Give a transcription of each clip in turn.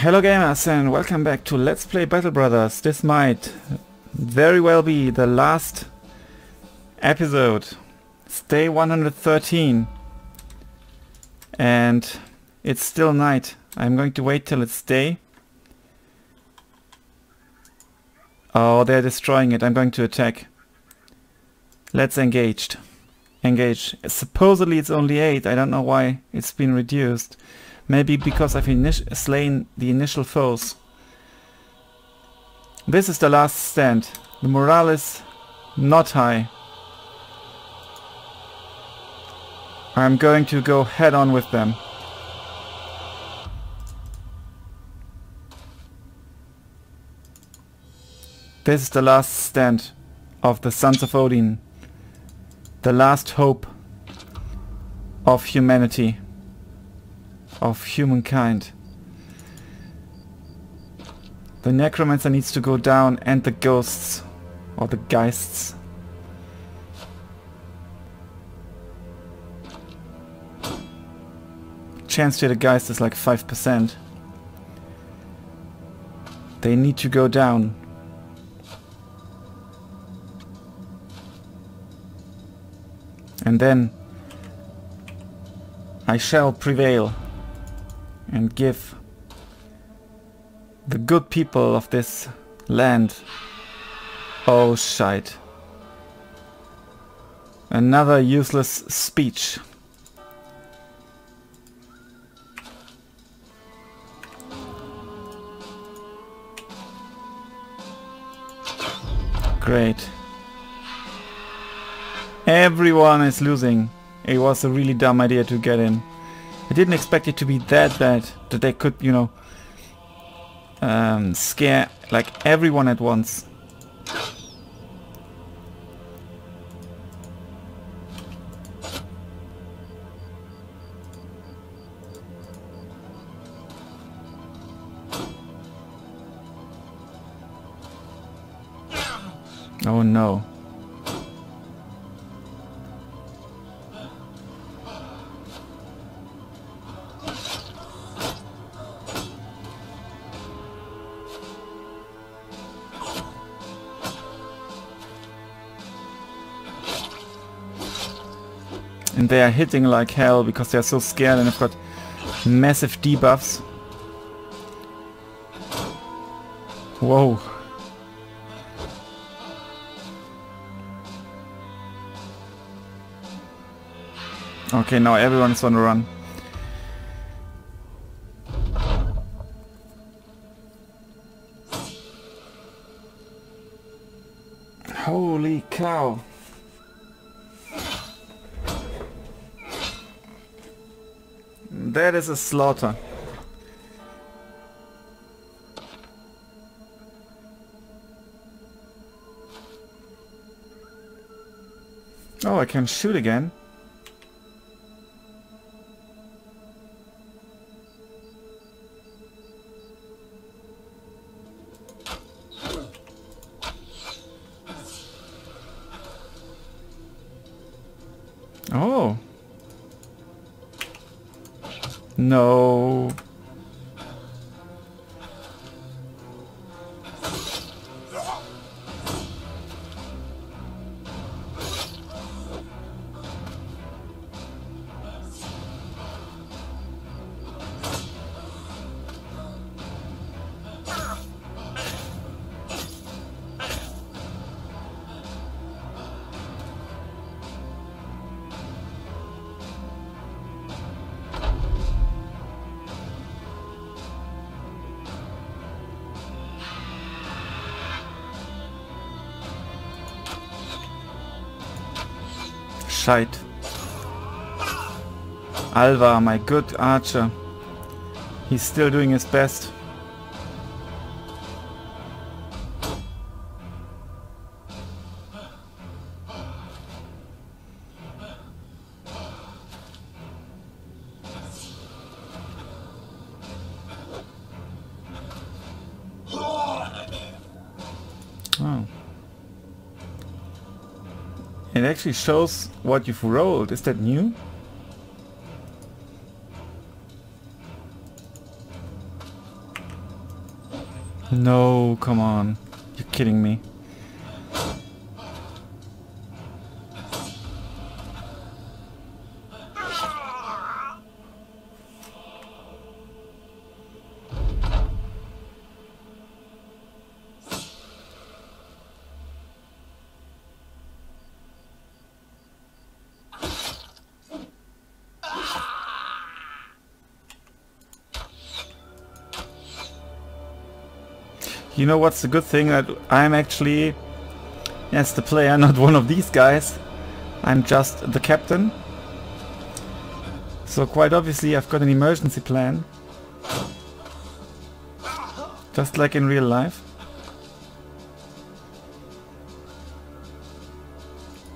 Hello gamers and welcome back to Let's Play Battle Brothers. This might very well be the last episode. It's day 113 and it's still night. I'm going to wait till it's day. Oh, they're destroying it. I'm going to attack. Let's engage. Supposedly it's only 8. I don't know why it's been reduced. Maybe because I've slain the initial foes. This is the last stand. The morale is not high. I'm going to go head on with them. This is the last stand of the Sons of Odin. The last hope of humanity. Of humankind. The necromancer needs to go down and the ghosts or the geists. Chance to the geist is like 5%. They need to go down. And then I shall prevail and give the good people of this land, oh shite, another useless speech. Great. Everyone is losing. It was a really dumb idea to get in. I didn't expect it to be that bad, that they could, you know, scare like everyone at once. Oh no. And they are hitting like hell because they are so scared and have got massive debuffs. Whoa. Okay, now everyone is on the run. Holy cow. That is a slaughter. Oh, I can shoot again. Oh. No. Shite. Alva, my good archer. He's still doing his best. Oh. It actually shows what you've rolled. Is that new? No, come on. You're kidding me. You know what's the good thing? That I'm actually, as the player, not one of these guys. I'm just the captain. So quite obviously I've got an emergency plan. Just like in real life.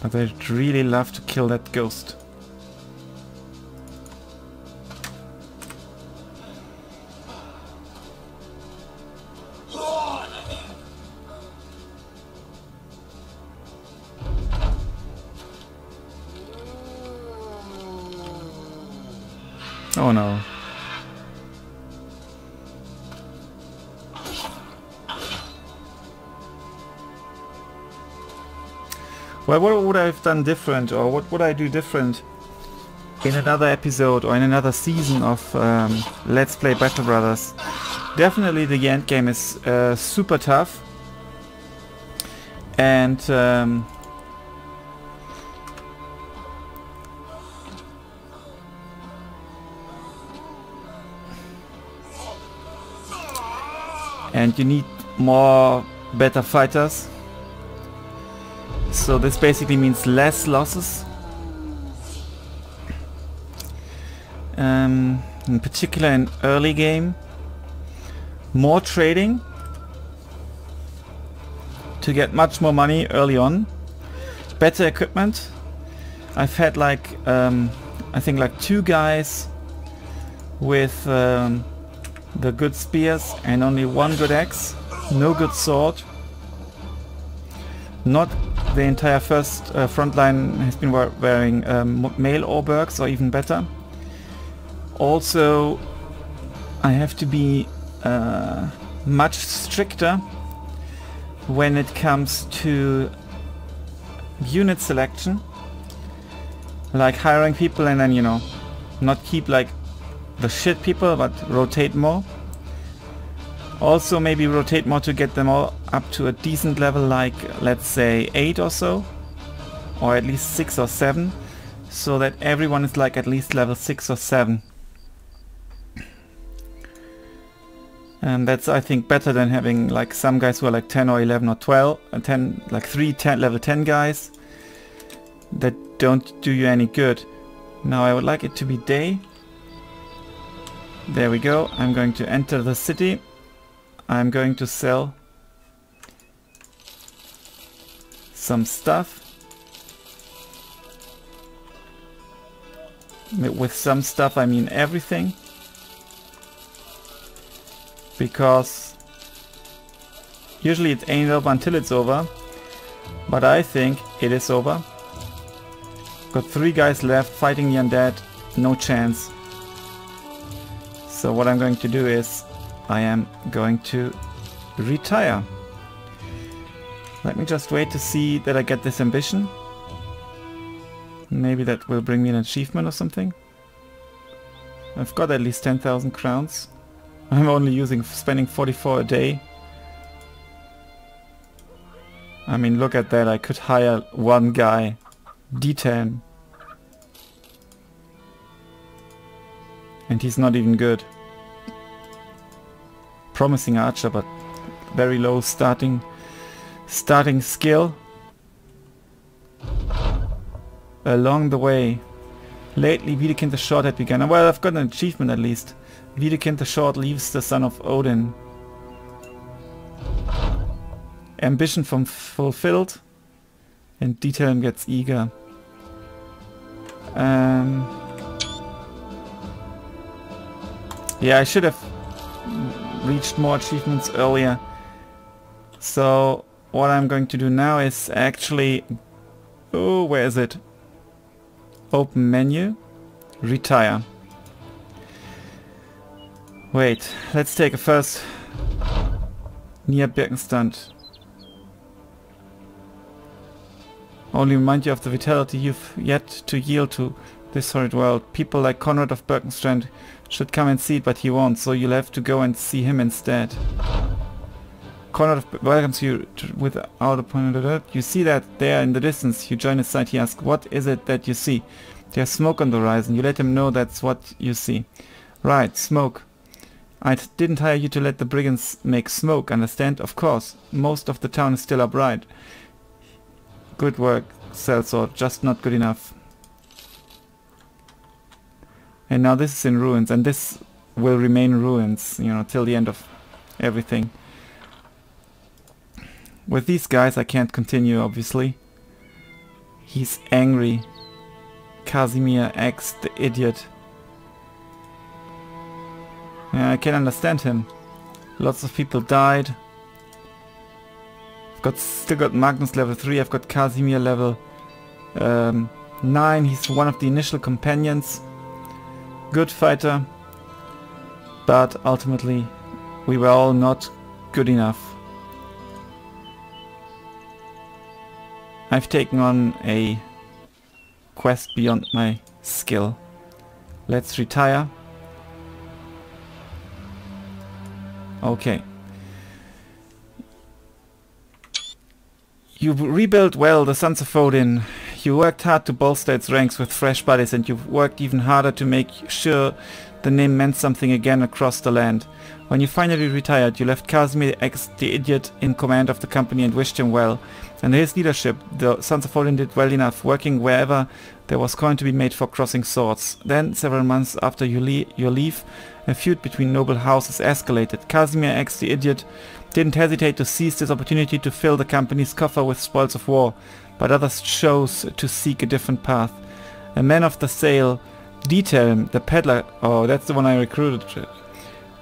But I'd really love to kill that ghost. Oh no. Well, what would I have done different, or what would I do different in another episode or in another season of Let's Play Battle Brothers? Definitely the end game is super tough. And you need more better fighters. So this basically means less losses. In particular in early game. More trading to get much more money early on. Better equipment. I've had like I think like 2 guys with the good spears and only 1 good axe, no good sword. Not the entire first front line has been wearing male Aubergs, or even better. Also, I have to be much stricter when it comes to unit selection, like hiring people and then, you know, not keep like the shit people, but rotate more. Also maybe rotate more to get them all up to a decent level, like let's say 8 or so, or at least 6 or 7, so that everyone is like at least level 6 or 7. And that's, I think, better than having like some guys who are like 10 or 11 or 12, 10, like 3 level 10 guys that don't do you any good. Now I would like it to be day. There we go. I'm going to enter the city. I'm going to sell some stuff. With some stuff I mean everything. Because usually it ain't over until it's over. But I think it is over. Got 3 guys left fighting the undead. No chance. So what I'm going to do is I am going to retire. Let me just wait to see that I get this ambition. Maybe that will bring me an achievement or something. I've got at least 10,000 crowns. I'm only spending 44 a day. I mean, look at that. I could hire 1 guy. D10. And he's not even good. Promising archer, but very low starting skill. Along the way. Lately, Wiederkind the Short had begun. Well, I've got an achievement at least. Wiederkind the Short leaves the son of Odin. Ambition fulfilled. And Detail gets eager. Yeah, I should have reached more achievements earlier. So what I'm going to do now is actually... Oh, where is it? Open menu. Retire. Wait, let's take a first near Birkenstand. Only remind you of the vitality you've yet to yield to this horrid world. People like Conrad of Birkenstrand should come and see it, but he won't, so you'll have to go and see him instead. Conrad welcomes you without a point of it. You see that there in the distance. You join his side. He asks, what is it that you see? There's smoke on the horizon. You let him know that's what you see. Right, smoke. I didn't hire you to let the brigands make smoke, understand? Of course. Most of the town is still upright. Good work, Sellsword. Just not good enough. And now this is in ruins, and this will remain ruins, you know, till the end of everything. With these guys I can't continue, obviously. He's angry. Casimir X, the idiot. Yeah, I can understand him. Lots of people died. I've still got Magnus level 3, I've got Casimir level 9. He's one of the initial companions. Good fighter. But ultimately we were all not good enough. I've taken on a quest beyond my skill. Let's retire. Okay. You rebuilt well the Sons of Odin. You worked hard to bolster its ranks with fresh bodies, and you've worked even harder to make sure the name meant something again across the land. When you finally retired, you left Casimir X, the idiot, in command of the company and wished him well. Under his leadership, the Sons of Odin did well enough, working wherever there was coin to be made for crossing swords. Then, several months after your leave, a feud between noble houses escalated. Casimir X, the idiot, didn't hesitate to seize this opportunity to fill the company's coffer with spoils of war, but others chose to seek a different path. A man of the sale, Dieter, the peddler, oh, that's the one I recruited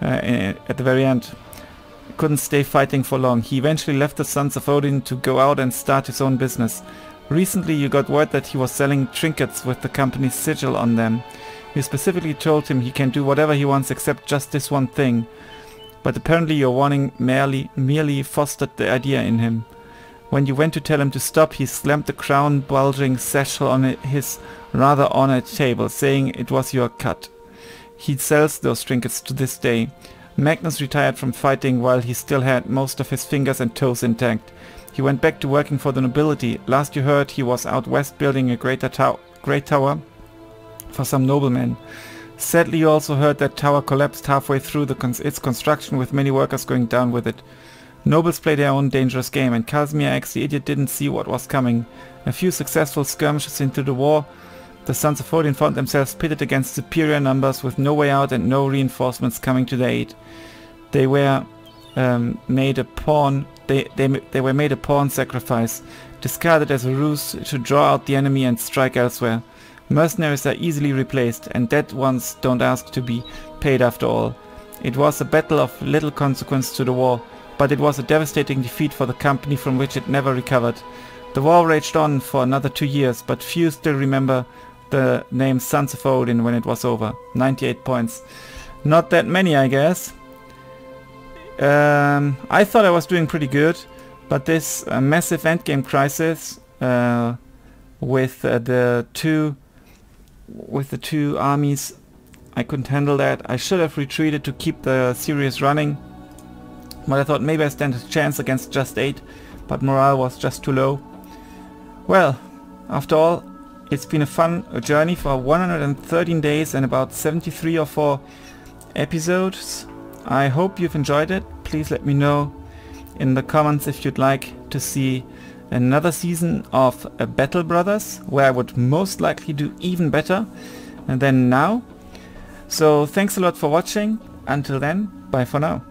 at the very end, couldn't stay fighting for long. He eventually left the Sons of Odin to go out and start his own business. Recently you got word that he was selling trinkets with the company's sigil on them. You specifically told him he can do whatever he wants except just this one thing. But apparently your warning merely fostered the idea in him. When you went to tell him to stop, he slammed the crown-bulging satchel on his rather ornate table, saying it was your cut. He sells those trinkets to this day. Magnus retired from fighting while he still had most of his fingers and toes intact. He went back to working for the nobility. Last you heard, he was out west building a great tower for some noblemen. Sadly, you also heard that tower collapsed halfway through its construction, with many workers going down with it. Nobles play their own dangerous game, and Casimir X, the idiot, didn't see what was coming. A few successful skirmishes into the war, the Sons of Odin found themselves pitted against superior numbers with no way out and no reinforcements coming to their aid. They were made a pawn. They were made a pawn sacrifice, discarded as a ruse to draw out the enemy and strike elsewhere. Mercenaries are easily replaced, and dead ones don't ask to be paid after all. It was a battle of little consequence to the war, but it was a devastating defeat for the company from which it never recovered. The war raged on for another 2 years, but few still remember the name Sons of Odin when it was over. 98 points. Not that many, I guess. I thought I was doing pretty good, but this massive endgame crisis with the two armies, I couldn't handle that. I should have retreated to keep the series running, but I thought maybe I stand a chance against just 8, but morale was just too low. Well, after all, it's been a fun journey for 113 days and about 73 or 4 episodes. I hope you've enjoyed it. Please let me know in the comments if you'd like to see another season of Battle Brothers, where I would most likely do even better than now. So thanks a lot for watching. Until then, bye for now.